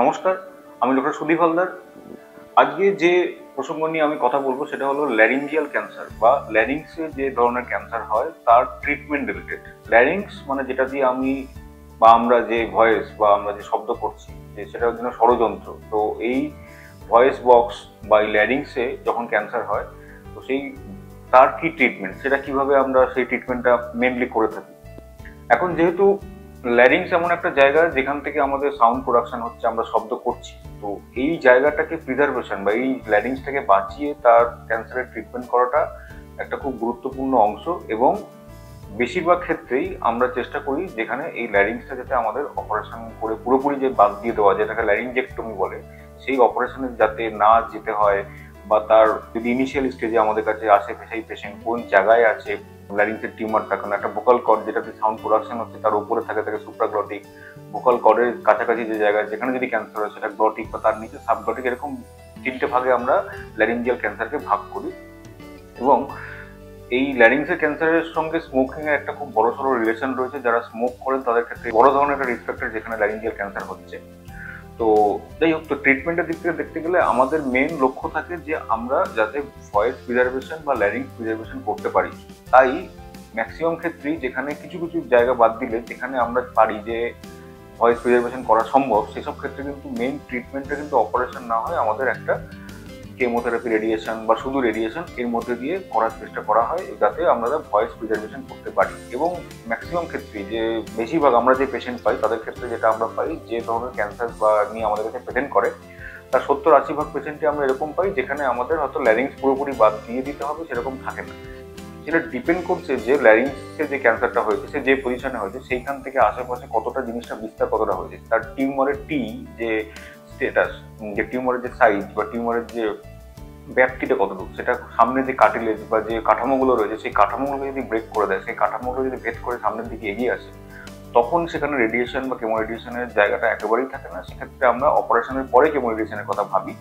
নমস্কার, আমি ডক্টর সুদীপ হালদার। আজকে যে প্রসঙ্গ নিয়ে আমি কথা বলবো সেটা হলো ল্যারিঞ্জিয়াল ক্যান্সার বা ল্যারিংসে যে ধরনের ক্যান্সার হয় তার ট্রিটমেন্ট রিলেটেড। ল্যারিংস মানে যেটা দিয়ে আমি বা আমরা যে ভয়েস বা আমরা যে শব্দ করছি যে সেটার জন্য ষড়যন্ত্র। তো এই ভয়েস বক্স বা এই ল্যারিংসে যখন ক্যান্সার হয় তো সেই তার কি ট্রিটমেন্ট, সেটা কিভাবে আমরা সেই ট্রিটমেন্টটা মেনলি করে থাকি। এখন যেহেতু ল্যারিংস এমন একটা জায়গা যেখান থেকে আমাদের সাউন্ড প্রোডাকশন হচ্ছে, আমরা শব্দ করছি, তো এই জায়গাটাকে প্রিজার্ভেশন বা এই ল্যারিংসটাকে বাঁচিয়ে তার ক্যান্সারের ট্রিটমেন্ট করাটা একটা খুব গুরুত্বপূর্ণ অংশ। এবং বেশিরভাগ ক্ষেত্রেই আমরা চেষ্টা করি যেখানে এই ল্যারিংসটা যাতে আমাদের অপারেশন করে পুরোপুরি যে বাদ দিয়ে দেওয়া, যেটাকে ল্যারিঞ্জেক্টমি বলে, সেই অপারেশনে যাতে না যেতে হয়, বা তার যদি ইনিশিয়াল স্টেজে আমাদের কাছে আসে সেই পেশেন্ট কোন জায়গায় আছে, ল্যারিংসের টিউমারটা, কারণ একটা ভোকাল কর্ড যেটাতে সাউন্ড প্রোডাকশন হচ্ছে তার উপরে থাকে থাকে সুপ্রাগ্লটিক, ভোকাল কর্ডের কাছাকাছি যে জায়গায় যেখানে যদি ক্যান্সার হয় সেটা গ্লটিক, বা তার নিচে সাবগ্লটিক, এরকম তিনটে ভাগে আমরা ল্যারিঞ্জিয়াল ক্যান্সারকে ভাগ করি। এবং এই ল্যারিংসের ক্যান্সারের সঙ্গে স্মোকিং এর একটা খুব বড়সড় রিলেশন রয়েছে। যারা স্মোক করেন তাদের ক্ষেত্রে বড় ধরনের একটা রিস্ক ফ্যাক্টর যেখানে ল্যারিঞ্জিয়াল ক্যান্সার হচ্ছে। তো যাই হোক, তো ট্রিটমেন্টের দিক থেকে দেখতে গেলে আমাদের মেন লক্ষ্য থাকে যে আমরা যাতে ভয়েস প্রিজার্ভেশন বা ল্যারিংস প্রিজার্ভেশন করতে পারি। তাই ম্যাক্সিমাম ক্ষেত্রেই যেখানে কিছু কিছু জায়গা বাদ দিলে যেখানে আমরা পারি যে ভয়েস প্রিজার্ভেশন করা সম্ভব, সেসব ক্ষেত্রে কিন্তু মেন ট্রিটমেন্টটা কিন্তু অপারেশন না হয় আমাদের একটা কেমোথেরাপি, রেডিয়েশন বা শুধু রেডিয়েশন এর মধ্যে দিয়ে করার চেষ্টা করা হয় যাতে আমরা ভয়েস প্রিজার্ভেশন করতে পারি। এবং ম্যাক্সিমাম ক্ষেত্রে যে বেশিরভাগ আমরা যে পেশেন্ট পাই তাদের ক্ষেত্রে যেটা আমরা পাই, যে ধরনের ক্যান্সার বা নিয়ে আমাদের কাছে প্রেজেন্ট করে তার 70-80% পেশেন্টই আমরা এরকম পাই যেখানে আমাদের হয়তো ল্যারিংস পুরোপুরি বাদ দিয়ে দিতে হবে সেরকম থাকে না। সেটা ডিপেন্ড করছে যে ল্যারিংসে যে ক্যান্সারটা হয়েছে সে যে পজিশনে হয়েছে সেইখান থেকে আশেপাশে কতটা জিনিসটা বিস্তার কতটা হয়েছে, তার টিউমারের যে স্টেটাস, যে টিউমারের যে সাইজ বা টিউমারের যে ব্যাপ্তিটা কতটুকু, সেটা সামনে যে কাটিলেজ বা যে কাঠামোগুলো রয়েছে সেই কাঠামোগুলো যদি ব্রেক করে দেয়, সেই কাঠামোগুলো যদি ভেদ করে সামনের দিকে এগিয়ে আসে, তখন সেখানে রেডিয়েশন বা কেমো রেডিয়েশনের জায়গাটা একেবারেই থাকে না। সেক্ষেত্রে আমরা অপারেশনের পরে কেমো রেডিয়েশনের কথা ভাবি।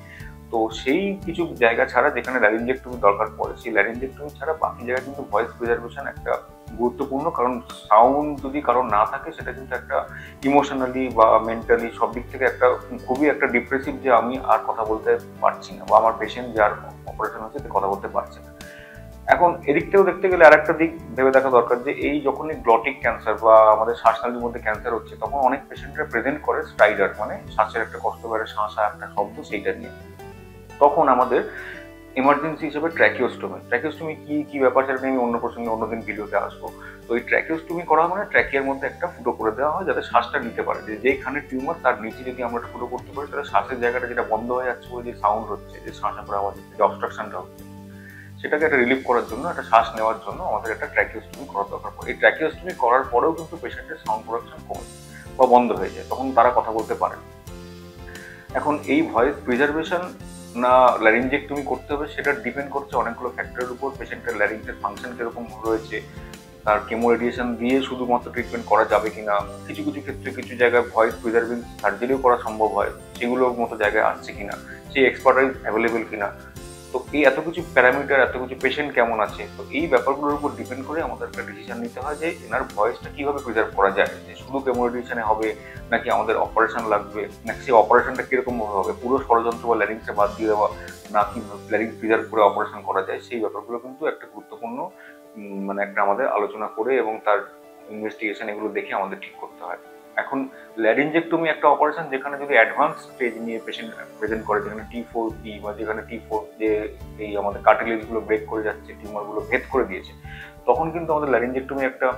তো সেই কিছু জায়গা ছাড়া যেখানে ল্যারিঞ্জেক্টমি দরকার পড়ে, সেই ল্যারিঞ্জেক্টমি ছাড়া বাকি জায়গায় কিন্তু ভয়েস প্রিজার্ভেশন একটা গুরুত্বপূর্ণ, কারণ সাউন্ড যদি কারণ না থাকে সেটা কিন্তু একটা ইমোশনালি বা মেন্টালি সব দিক থেকে একটা খুবই একটা ডিপ্রেসিভ, যে আমি আর কথা বলতে পারছি না বা আমার পেশেন্ট যার অপারেশন হচ্ছে সে কথা বলতে পারছে না। এখন এদিকটাও দেখতে গেলে আর একটা দিক ভেবে দেখা দরকার যে এই যখনই গ্লটিক ক্যান্সার বা আমাদের শ্বাসনালীর মধ্যে ক্যান্সার হচ্ছে তখন অনেক পেশেন্টরা প্রেজেন্ট করে স্ট্রাইডার, মানে শ্বাসের একটা কষ্ট করে শাঁসা একটা শব্দ, সেইটা নিয়ে। তখন আমাদের এমার্জেন্সি হিসেবে ট্র্যাকিওস্টমি কি কি ব্যাপার সেটা নিয়ে আমি অন্য প্রসঙ্গে অন্যদিন ভিডিওতে আসবো। তো এই ট্র্যাকিওস্টমি করা মানে ট্র্যাকিয়ার মধ্যে একটা ফুটো করে দেওয়া হয় যাতে শ্বাসটা নিতে পারে, যে যেখানে টিউমার তার নিচে যদি আমরা একটা ফুটো করতে পারি তাহলে শ্বাসের জায়গাটা যেটা বন্ধ হয়ে যাচ্ছে বলে যে সাউন্ড হচ্ছে, যে শ্বাসা করে আওয়াজ হচ্ছে, যে অবস্ট্রাকশনটা হচ্ছে, সেটাকে একটা রিলিফ করার জন্য, একটা শ্বাস নেওয়ার জন্য আমাদের একটা ট্র্যাকিওস্টমি করার দরকার পড়ে। এই ট্র্যাকিওস্টমি করার পরেও কিন্তু পেশেন্টের সাউন্ড প্রোডাকশন কমে বা বন্ধ হয়ে যায়, তখন তারা কথা বলতে পারে। এখন এই ভয়েস প্রিজার্ভেশন না ল্যারিঞ্জেক্টমি করতে হবে সেটা ডিপেন্ড করছে অনেকগুলো ফ্যাক্টরের উপর। পেশেন্টের ল্যারিংসের ফাংশন কিরকম রয়েছে, তার কেমো রেডিয়েশন দিয়ে শুধুমাত্র ট্রিটমেন্ট করা যাবে কিনা, কিছু কিছু ক্ষেত্রে কিছু জায়গায় ভয়েস প্রিজার্ভিং সার্জারিও করা সম্ভব হয়, সেগুলোর মতো জায়গায় আসছে কিনা, সেই এক্সপার্টাইজ অ্যাভেলেবেল কিনা। তো এই এত কিছু প্যারামিটার, এত কিছু পেশেন্ট কেমন আছে, তো এই ব্যাপারগুলোর উপর ডিপেন্ড করে আমাদের একটা ডিসিশন নিতে হয় যে এনার ভয়েসটা কিভাবে প্রিজার্ভ করা যায়, যে শুধু কেমো রেডিয়েশনে হবে নাকি আমাদের অপারেশন লাগবে, নাকি সেই অপারেশনটা কিরকম ভাবে হবে, পুরো ষড়যন্ত্র বা ল্যারিংসে বাদ দিয়ে দেওয়া, নাকি ল্যারিংস প্রিজার্ভ করে অপারেশন করা যায়, সেই ব্যাপারগুলো কিন্তু একটা গুরুত্বপূর্ণ মানে একটা আমাদের আলোচনা করে এবং তার ইনভেস্টিগেশন এগুলো দেখে আমাদের ঠিক করতে হয়। এখন ল্যারিঞ্জেক্টমি একটা অপারেশন যেখানে যদি অ্যাডভান্স স্টেজ নিয়ে পেশেন্ট প্রেজেন্ট করে, যেখানে T4D বা যেখানে T4 যে এই আমাদের কার্টিলেজ গুলো ব্রেক করে যাচ্ছে, টিউমার গুলো ভেদ করে দিয়েছে, তখন কিন্তু আমাদের ল্যারিঞ্জেক্টমি একটা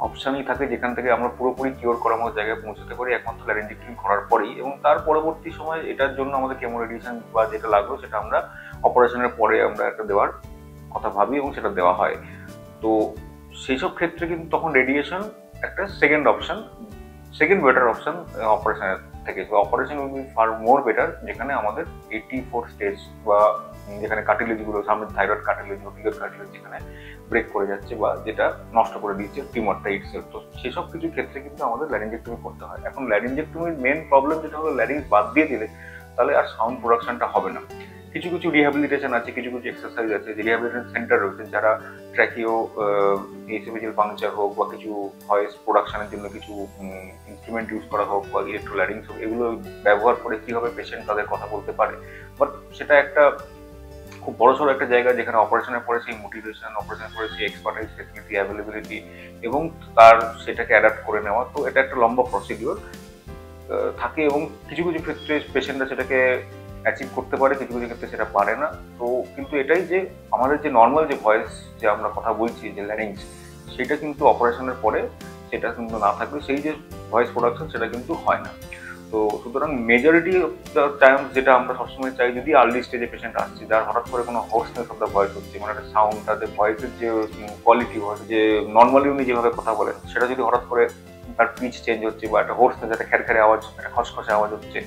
অপশনই থাকে যেখান থেকে আমরা পুরোপুরি কিওর করার মতো জায়গায় পৌঁছতে পারি একমাত্র ল্যারিঞ্জেক্টমি করার পরেই। এবং তার পরবর্তী সময় এটার জন্য আমাদের কেমো রেডিয়েশন বা যেটা লাগলো সেটা আমরা অপারেশনের পরে আমরা একটা দেওয়ার কথা ভাবি এবং সেটা দেওয়া হয়। তো সেই সব ক্ষেত্রে কিন্তু তখন রেডিয়েশন একটা সেকেন্ড বেটার অপশন অপারেশনের থেকে। Operation will be far more better যেখানে আমাদের 84 স্টেজ বা যেখানে কার্টিলেজগুলো সামনে থাইরয়েড কার্টিলেজ, নোটিলিয়ার কার্টিলেজ যেখানে ব্রেক করে যাচ্ছে বা যেটা নষ্ট করে দিচ্ছে টিউমারটা ইটসেলফ, তো সেসব কিছু ক্ষেত্রে কিন্তু আমাদের ল্যারিঞ্জেক্টমি করতে হয়। এখন ল্যারিঞ্জেক্টমির মেন প্রবলেম যেটা হলো ল্যারিংস বাদ দিয়ে দিলে তাহলে আর সাউন্ড প্রোডাকশনটা হবে না। কিছু কিছু রিহ্যাবিলিটেশন আছে, কিছু কিছু এক্সারসাইজ আছে, যে রিহ্যাবিলিটেশন সেন্টার রয়েছে যারা ট্র্যাকিও এসোফেজিয়াল পাংচার হোক বা কিছু ভয়েস প্রোডাকশনের জন্য কিছু ইনস্ট্রুমেন্ট ইউজ করা হোক বা ইলেকট্রোলারিংস হোক, এগুলো ব্যবহার করে কিভাবে পেশেন্ট তাদের কথা বলতে পারে। বাট সেটা একটা খুব বড়সড় একটা জায়গা যেখানে অপারেশনের পরে সেই মোটিভেশন, অপারেশনের পরে সেই এক্সপার্টাইজ, ফেসিলিটি, অ্যাভেলেবিলিটি এবং তার সেটাকে অ্যাডাপ্ট করে নেওয়া, তো এটা একটা লম্বা প্রসিডিওর থাকে এবং কিছু কিছু ক্ষেত্রে পেশেন্টরা সেটাকে অ্যাচিভ করতে পারে, কিছু কিছু ক্ষেত্রে সেটা পারে না। তো কিন্তু এটাই যে আমাদের যে নর্মাল যে ভয়েস যে আমরা কথা বলছি, যে ল্যারিংস, সেটা কিন্তু অপারেশনের পরে সেটা কিন্তু না থাকবে, সেই যে ভয়েস প্রোডাকশন সেটা কিন্তু হয় না। তো সুতরাং মেজরিটি অফ দ্য টাইম যেটা আমরা সবসময় চাই, যদি আর্লি স্টেজে পেশেন্ট আসছে যার হঠাৎ করে কোনো হোর্সনেস অফ দ্য ভয়েস হচ্ছে, মানে একটা সাউন্ড, তাদের ভয়েসের যে কোয়ালিটি, যে নর্মালি উনি যেভাবে কথা বলেন সেটা যদি হঠাৎ করে তার পিচ চেঞ্জ হচ্ছে বা একটা হোর্সনেস, একটা খ্যারখ্যারে আওয়াজ, একটা খসখসে আওয়াজ হচ্ছে,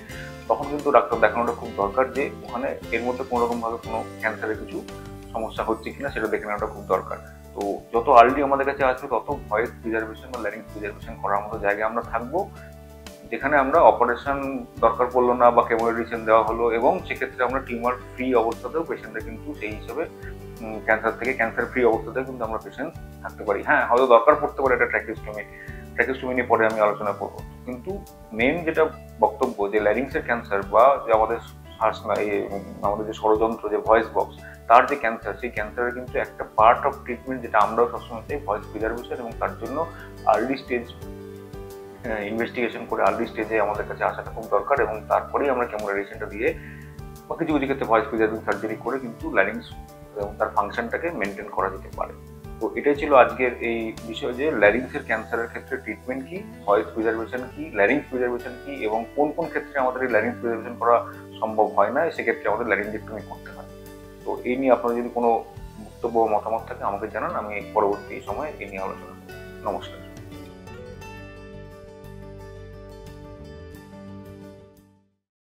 তখন কিন্তু ডাক্তার দেখানোটা খুব দরকার, যে ওখানে এর মধ্যে কোনো রকম ভাবে কোনো ক্যান্সারের কিছু সমস্যা হচ্ছে কিনা সেটা দেখে নেওয়াটা খুব দরকার। তো যত আর্লি আমাদের কাছে আসবে তত ভয়েস প্রিজার্ভেশন বা ল্যারিংস প্রিজার্ভেশন করার মতো জায়গায় আমরা থাকবো, যেখানে আমরা অপারেশন দরকার পড়লো না বা কেমোরেডিয়েশন দেওয়া হলো, এবং সেক্ষেত্রে আমরা টিউমার ফ্রি অবস্থাতেও পেশেন্টরা কিন্তু সেই হিসেবে ক্যান্সার ফ্রি অবস্থাতেও কিন্তু আমরা পেশেন্ট থাকতে পারি। হ্যাঁ, হয়তো দরকার পড়তে পারে একটা ট্র্যাকিওস্টমি নিয়ে পরে আমি আলোচনা করবো, কিন্তু মেন যেটা বক্তব্য যে ল্যারিংসের ক্যান্সার বা যে আমাদের আমাদের যে ষড়যন্ত্র, যে ভয়েস বক্স, তার যে ক্যান্সার, সেই ক্যান্সারের কিন্তু একটা পার্ট অফ ট্রিটমেন্ট যেটা আমরাও সবসময় চাই, ভয়েস প্রিজার্ভেশন, এবং তার জন্য আর্লি স্টেজ ইনভেস্টিগেশন করে আর্লি স্টেজে আমাদের কাছে আসাটা খুব দরকার, এবং তারপরেই আমরা কেমোরেডিয়েশনটা দিয়ে বা কিছু কিছু ক্ষেত্রে ভয়েস প্রিজার্ভিং সার্জারি করে কিন্তু ল্যারিংস এবং তার ফাংশনটাকে মেনটেন করা যেতে পারে। তো এটাই ছিল আজকের এই বিষয়, যে ল্যারিংসের ক্যান্সারের ক্ষেত্রে ট্রিটমেন্ট কি, ভয়েস প্রিজার্ভেশন কি, ল্যারিংস প্রিজার্ভেশন কি, এবং কোন কোন ক্ষেত্রে আমাদের এই ল্যারিংস প্রিজার্ভেশন করা সম্ভব হয় না, সেক্ষেত্রে আমাদের ল্যারিংজেক্টমি করতে হয়। তো এই নিয়ে আপনার যদি কোনো বক্তব্য মতামত থাকে আমাকে জানান, আমি পরবর্তী সময়ে এই নিয়ে আলোচনা করব। নমস্কার।